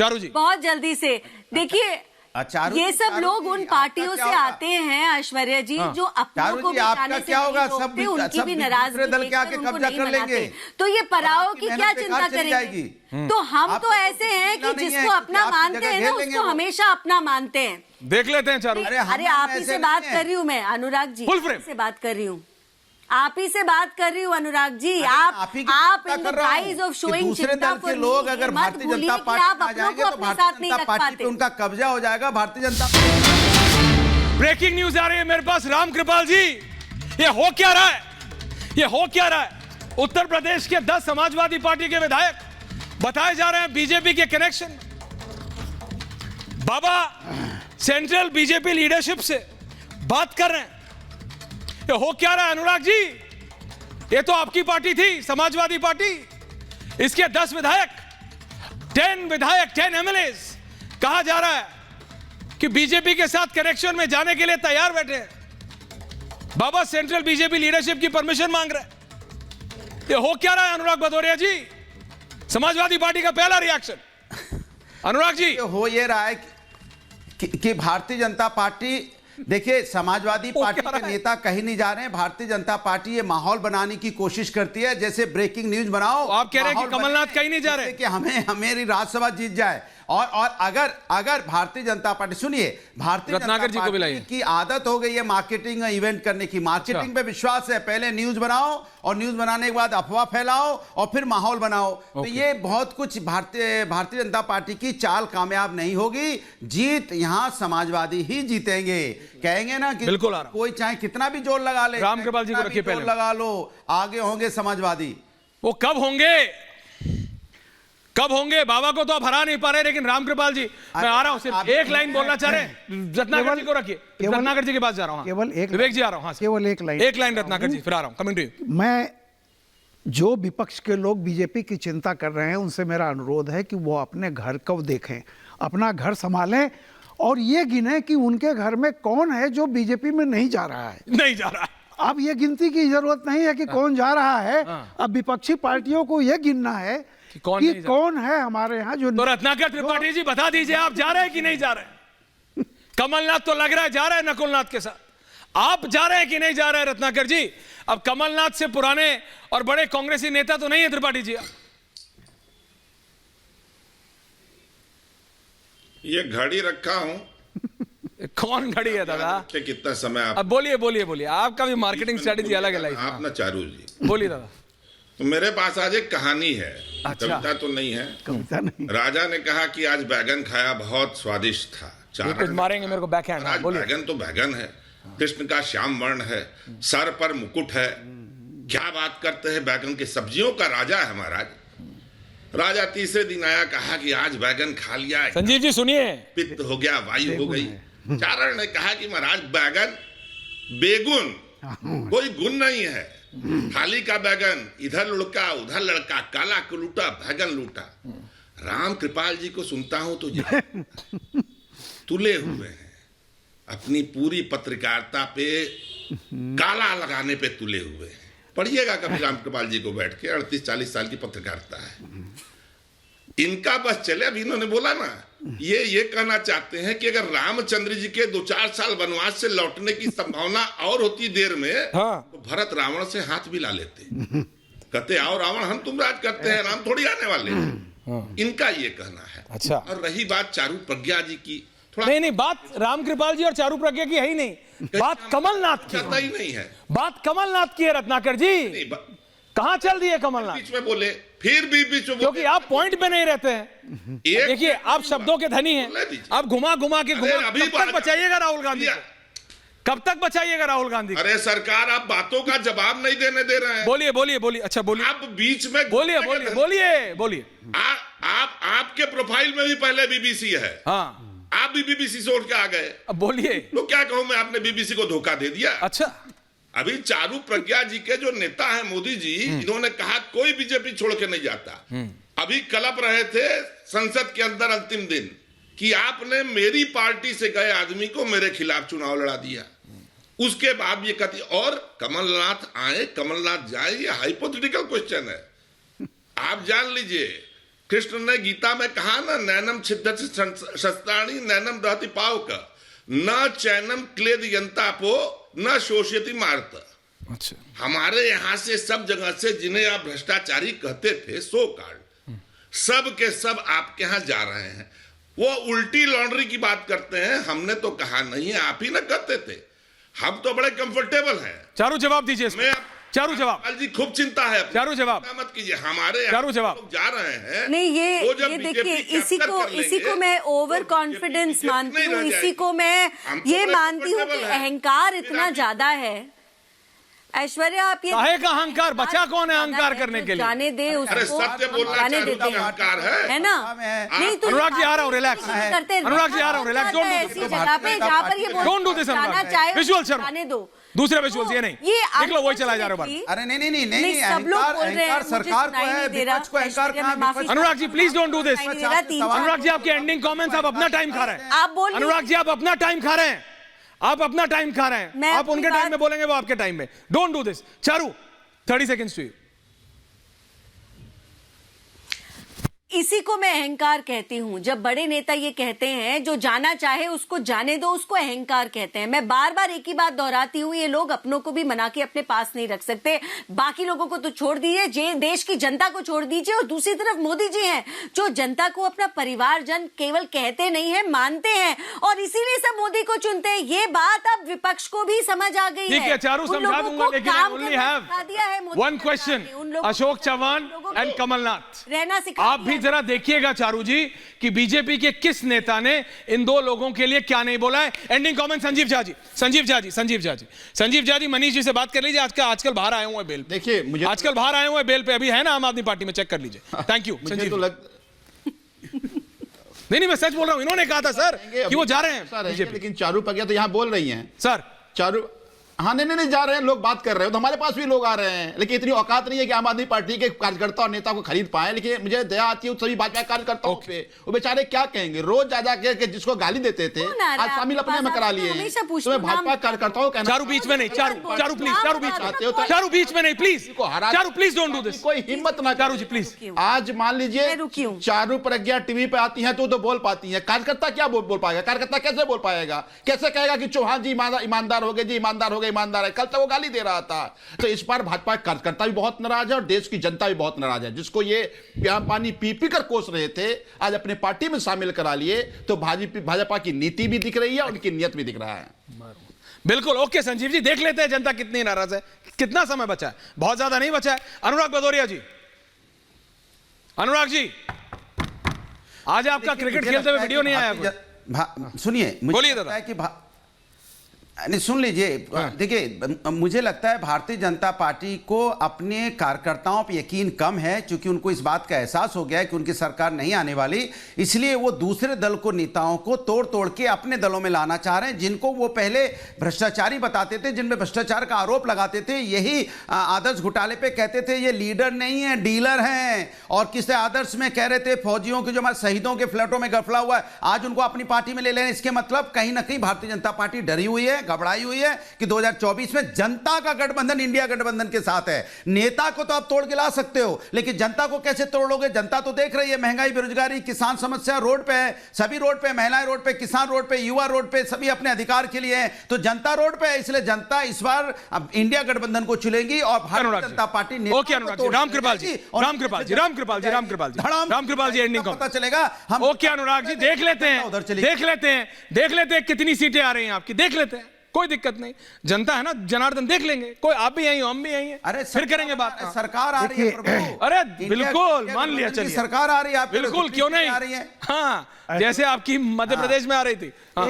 चारू जी बहुत जल्दी से देखिए, ये सब लोग उन पार्टियों से आते हैं ऐश्वर्या जी, जो अपनों को बचाने से क्या होगा, नहीं रोकते, उनकी भी नाराजगी दल के आके उनको कब्जा नहीं कर लेंगे, मनाते। तो ये पराओं की क्या चिंता करेंगे? तो हम तो ऐसे हैं कि जिसको अपना मानते हैं ना, उसको हमेशा अपना मानते हैं। देख लेते हैं चारू। अरे आप ही से बात कर रही हूँ मैं, अनुराग जी से बात कर रही हूँ, आप ही से बात कर रही हूँ अनुराग जी। आप in the guys of showing दूसरे दल के लोग अगर भारतीय जनता पार्टी आ जाएंगे तो भारतीय जनता पार्टी पे उनका कब्जा हो जाएगा। भारतीय जनता ब्रेकिंग न्यूज आ रही है मेरे पास। राम कृपाल जी, ये हो क्या रहा है? ये हो क्या रहा है? उत्तर प्रदेश के 10 समाजवादी पार्टी के विधायक बताए जा रहे हैं बीजेपी के कनेक्शन। बाबा सेंट्रल बीजेपी लीडरशिप से बात कर रहे हैं। ये हो क्या रहा है अनुराग जी? ये तो आपकी पार्टी थी, समाजवादी पार्टी। इसके 10 विधायक, 10 विधायक, 10 एमएलए कहा जा रहा है कि बीजेपी के साथ कनेक्शन में जाने के लिए तैयार बैठे हैं। बाबा सेंट्रल बीजेपी लीडरशिप की परमिशन मांग रहे हैं। ये हो क्या रहा है अनुराग भदौरिया जी? समाजवादी पार्टी का पहला रिएक्शन। अनुराग जी, हो ये रहा है कि भारतीय जनता पार्टी, देखिए समाजवादी पार्टी के नेता कहीं नहीं जा रहे हैं। भारतीय जनता पार्टी ये माहौल बनाने की कोशिश करती है, जैसे ब्रेकिंग न्यूज बनाओ। तो आप कह रहे हैं कि कमलनाथ कहीं नहीं जा रहे कि हमें राज्यसभा जीत जाए। और अगर भारतीय जनता पार्टी, सुनिए, भारतीय जनता पार्टी की आदत हो गई है मार्केटिंग इवेंट करने की। मार्केटिंग पे विश्वास है, पहले न्यूज बनाओ और न्यूज बनाने के बाद अफवाह फैलाओ और फिर माहौल बनाओ। तो ये बहुत कुछ भारतीय जनता पार्टी की चाल कामयाब नहीं होगी। जीत यहां समाजवादी ही जीतेंगे। कहेंगे ना कि कोई चाहे कितना भी जोर लगा ले, राम कृपाल जी को रखिए, पहले लगा लो, आगे होंगे समाजवादी। वो कब होंगे? कब होंगे? बाबा को तो आप हरा नहीं पा रहे, लेकिन राम कृपाल जी, मैं आ रहा हूं, सिर्फ एक लाइन बोलना चाह रहे हैं। रत्नाकर जी को रखिए, रत्नाकर जी के पास जा रहा हूं। केवल एक, विवेक जी आ रहा हूं। केवल एक लाइन रत्नाकर जी, फिर आ रहा हूं। Coming to you. मैं, जो विपक्ष के लोग बीजेपी की चिंता कर रहे हैं, उनसे मेरा अनुरोध है कि वो अपने घर को देखें, अपना घर संभालें और ये गिने कि उनके घर में कौन है जो बीजेपी में नहीं जा रहा है। नहीं जा रहा है। अब ये गिनती की जरूरत नहीं है कि कौन जा रहा है। अब विपक्षी पार्टियों को यह गिनना है कि कौन है हमारे यहाँ जो। तो रत्नाकर त्रिपाठी जी बता दीजिए, आप जा रहे हैं कि नहीं जा रहे हैं? कमलनाथ तो लग रहा है जा रहे हैं नकुलनाथ के साथ। आप जा रहे हैं कि नहीं जा रहे हैं रत्नाकर जी? अब कमलनाथ से पुराने और बड़े कांग्रेसी नेता तो नहीं है त्रिपाठी जी। ये घड़ी रखा हूं। कौन घड़ी है दादा? कितना समय आप? अब बोलिए, आपका भी मार्केटिंग स्ट्रेटेजी अलग है। आप ना चारू जी बोलिए दादा। तो मेरे पास आज एक कहानी है। कविता तो नहीं है। कविता नहीं। राजा ने कहा कि आज बैगन खाया, बहुत स्वादिष्ट था। कुछ मारेंगे मेरे को बैकहैंड। आज बैगन तो बैगन है, कृष्ण का श्याम वर्ण है, सर पर मुकुट है। क्या बात करते हैं, बैगन की सब्जियों का राजा है महाराज। राजा तीसरे दिन आया, कहा कि आज बैगन खा लिया, संजीव जी सुनिए, पित्त हो गया, वायु हो गई। चारण ने कहा कि महाराज बैगन बेगुन, कोई गुण नहीं है। थाली का बैगन, इधर लुढ़का उधर लड़का, काला कुलूटा बैगन लूटा। राम कृपाल जी को सुनता हूं तो तुले हुए हैं, अपनी पूरी पत्रकारिता पे काला लगाने पे तुले हुए हैं। पढ़िएगा कभी राम कृपाल जी को बैठ के, 38-40 साल की पत्रकारिता है इनका। बस चले, अभी इन्होंने बोला ना, ये कहना चाहते हैं कि अगर रामचंद्र जी के 2-4 साल वनवास से लौटने की संभावना और होती देर में, तो भरत रावण से हाथ भी ला लेते। कहते आओ रावण, हम तुम राज करते हैं, राम थोड़ी आने वाले हैं। इनका ये कहना है। अच्छा, और रही बात चारू प्रज्ञा जी की, थोड़ा नहीं, बात राम कृपाल जी और चारू प्रज्ञा की है ही नहीं, बात कमलनाथ की ही नहीं है। बात कमलनाथ की है रत्नाकर जी। कहां चल दिए कमलनाथ? बीच में बोले, फिर भी बीच में, क्योंकि आप पॉइंट पे नहीं रहते हैं। देखिए, आप शब्दों के धनी हैं, आप घुमा के कब तक बचाइएगा राहुल गांधी को? कब तक बचाइएगा राहुल गांधी? अरे सरकार, आप बातों का जवाब नहीं देने दे रहे हैं। बोलिए। अच्छा बोलिए, आप बीच में बोलिए। आपके प्रोफाइल में भी पहले बीबीसी है। हाँ, आप भी बीबीसी से उठ के आ गए। अब बोलिए। तो क्या कहूं मैं, आपने बीबीसी को धोखा दे दिया। अच्छा, अभी चारू प्रज्ञा जी के जो नेता है मोदी जी, इन्होंने कहा कोई बीजेपी छोड़ के नहीं जाता। अभी कलप रहे थे संसद के अंदर अंतिम दिन कि आपने मेरी पार्टी से गए आदमी को मेरे खिलाफ चुनाव लड़ा दिया। उसके बाद ये कहती, और कमलनाथ आए कमलनाथ जाए, ये हाइपोथेटिकल क्वेश्चन है। आप जान लीजिए, कृष्ण ने गीता में कहा ना, नैनम छिद्यति शस्त्राणि नैनम दहति पावक न चैनम क्लेद यंतापो न शोषयति मार्त। अच्छा, हमारे यहां से सब जगह से जिन्हें आप भ्रष्टाचारी कहते थे, सो कार्ड सब के सब आपके यहां जा रहे हैं। वो उल्टी लॉन्ड्री की बात करते हैं, हमने तो कहा नहीं है, आप ही ना कहते थे। हम तो बड़े कंफर्टेबल हैं। चारू जवाब दीजिए इसमें। चारू जवाब जी, खूब चिंता है। चारू जवाब मत कीजिए, हमारे चारू जवाब लोग जा रहे हैं। नहीं, वो जब ये बीजेपी देखिए, कैप्चर कर इसी को लेंगे, मैं ओवर तो कॉन्फिडेंस बीजेपी मानती हूँ, नहीं रह इसी को मैं हम तो ये बड़े मानती हूँ कि comfortable हैं। अहंकार फिर इतना आप- ज्यादा है। ऐश्वर्या, आप ये काहे का अहंकार? बचा कौन है अहंकार करने के लिए? जाने दे उसको, अरे सत्य बोलना जाने चारू देते का अहंकार है ना? नहीं तो अनुराग जी आ रहा हूँ, रिलैक्स। करते हैं। अनुराग जी आ रहा हूँ, रिलैक्स। डोंट डू ऐसी जगह पे जहाँ पर ये डोंट डू दिस जाना अनुराग। चाहे विजुअल शर्मा, जाने दो। दूसरे विजुअल्स ये नहीं, देख लो वही चला जा रहा है। अरे नहीं नहीं नहीं, नहीं, सब लोग अहंकार बोल रहे हैं, अहंकार मुझे सरकार को सुनाई है, नहीं दे रहा। विपक्ष को अहंकार ऐश्वर्या, कहाँ? मैं माफी Anurag ji please don't do this. सुनाई नहीं दे रहा, तीन चार अनुराग जी आपके एंडिंग कमेंट्स, आप अपना टाइम खा रहे हैं। आप बोलिए। अनुराग जी आप अपना टाइम खा रहे हैं, आप अपना टाइम खा रहे हैं। मैं आप अपनी उनके टाइम बात- में बोलेंगे, वो आपके टाइम में। Don't do this. Charu 30 seconds to you. इसी को मैं अहंकार कहती हूं। जब बड़े नेता ये कहते हैं जो जाना चाहे उसको जाने दो, उसको अहंकार कहते हैं। मैं बार बार एक ही बात दोहराती हूं, ये लोग अपनों को भी मना के अपने पास नहीं रख सकते, बाकी लोगों को तो छोड़ दीजिए, देश की जनता को छोड़ दीजिए। और दूसरी तरफ मोदी जी हैं जो जनता को अपना परिवारजन केवल कहते नहीं है, मानते हैं, और इसीलिए सब मोदी को चुनते हैं। ये बात अब विपक्ष को भी समझ आ गई ठीक है चारू, उन समझा लोगों दूंगा, को लेकिन काम ओनली करना हैव सिखा दिया है मोदी वन सरकार क्वेश्चन। ने। उन लोगों अशोक को- चौहान उन लोगों एंड को कमलनाथ, रहना सिखा आप दिया भी है। जरा देखिएगा चारू जी कि बीजेपी के किस नेता ने इन दो लोगों के लिए क्या नहीं बोला है। Ending comment Sanjeev Jha ji. संजीव झा जी मनीष जी से बात कर लीजिए। आजकल बाहर आए हुए हैं बेल पे। देखिए, मुझे आजकल बाहर आए हुए हैं बेल पे, अभी है ना आम आदमी पार्टी में, चेक कर लीजिए। थैंक यू मुझे संजीव। तो नहीं मैं सच बोल रहा हूं, इन्होंने कहा था सर कि वो जा रहे हैं रहेंगे, बीजेपी। लेकिन चारू पगिया तो यहाँ बोल रही हैं सर चारू। हाँ नहीं जा रहे हैं लोग, बात कर रहे हो तो हमारे पास भी लोग आ रहे हैं, लेकिन इतनी औकात नहीं है कि आम आदमी पार्टी के कार्यकर्ता और नेता को खरीद पाए। लेकिन मुझे दया आती है सभी भाजपा कार्यकर्ताओं पे, वो बेचारे क्या कहेंगे। रोज जा के जिसको गाली देते थे आज शामिल अपने में करा लिए हैं। तो मैं भाजपा कार्यकर्ताओं का चारू बीच में नहीं, चारू प्लीज, चारू बीच में, चारू बीच में नहीं please, Charu please don't do this. कोई हिम्मत ना, चारू जी प्लीज। आज मान लीजिए चारू प्रज्ञा टीवी पे आती हैं तो बोल पाती हैं, कार्यकर्ता क्या बोल पाएगा? कार्यकर्ता कैसे बोल पाएगा? कैसे कहेगा कि चौहान जी ईमानदार हो गए, जी ईमानदार हो गए, ईमानदार है? कल तक वो गाली दे रहा था। तो इस बार भाजपा कार्यकर्ता भी बहुत नाराज है और देश की जनता भी बहुत नाराज है। जिसको ये प्यार पानी पी पी कर कोस रहे थे, आज अपने पार्टी में शामिल करा लिए। तो भाजपा की नीति भी दिख रही है, उनकी नियत भी दिख रहा है। बिल्कुल ओके संजीव जी, देख लेते हैं जनता कितनी नाराज है। कितना समय बचा है? बहुत ज्यादा नहीं बचा है। अनुराग भदौरिया जी, अनुराग जी आज आपका क्रिकेट खेलते हुए वीडियो नहीं आया। सुनिए, मुझे लगता है कि नहीं, सुन लीजिए। देखिए, मुझे लगता है भारतीय जनता पार्टी को अपने कार्यकर्ताओं पर यकीन कम है, क्योंकि उनको इस बात का एहसास हो गया है कि उनकी सरकार नहीं आने वाली। इसलिए वो दूसरे दल को, नेताओं को तोड़ तोड़ के अपने दलों में लाना चाह रहे हैं, जिनको वो पहले भ्रष्टाचारी बताते थे, जिनमें भ्रष्टाचार का आरोप लगाते थे। यही आदर्श घोटाले पे कहते थे ये लीडर नहीं है, डीलर हैं। और किसी आदर्श में कह रहे थे फौजियों के, जो हमारे शहीदों के फ्लैटों में गफला हुआ है, आज उनको अपनी पार्टी में ले लें। इसके मतलब कहीं ना कहीं भारतीय जनता पार्टी डरी हुई है, घबराई हुई है कि 2024 में जनता का गठबंधन इंडिया गठबंधन के साथ है। नेता को तो आप तोड़ के ला सकते हो, लेकिन जनता को कैसे तोड़ोगे? जनता तो देख रही है, महंगाई, बेरोजगारी, किसान समस्या रोड पे है, सभी रोड पे, महिलाएं रोड पे, किसान रोड पे, युवा रोड पे, सभी अपने अधिकार के लिए हैं। तो जनता रोड पे है, इसलिए जनता इस बार अब इंडिया गठबंधन को चुनेगी और भारतीय जनता पार्टी ओके अनुराग जी, रामकृपाल जी एंडिंग पता चलेगा। हम ओके अनुराग जी देख लेते हैं कितनी सीटें आ रही हैं आपकी, देख लेते हैं, कोई दिक्कत नहीं। जनता है ना जनार्दन, देख लेंगे। कोई आप भी यहीं हो, हम भी यहीं हैं। अरे फिर करेंगे बात। सरकार आ रही है प्रभु। अरे बिल्कुल मान लिया, चलिए सरकार आ रही है, बिल्कुल, क्यों नहीं आ रही है। हाँ, जैसे आपकी मध्य प्रदेश में आ रही थी। हाँ।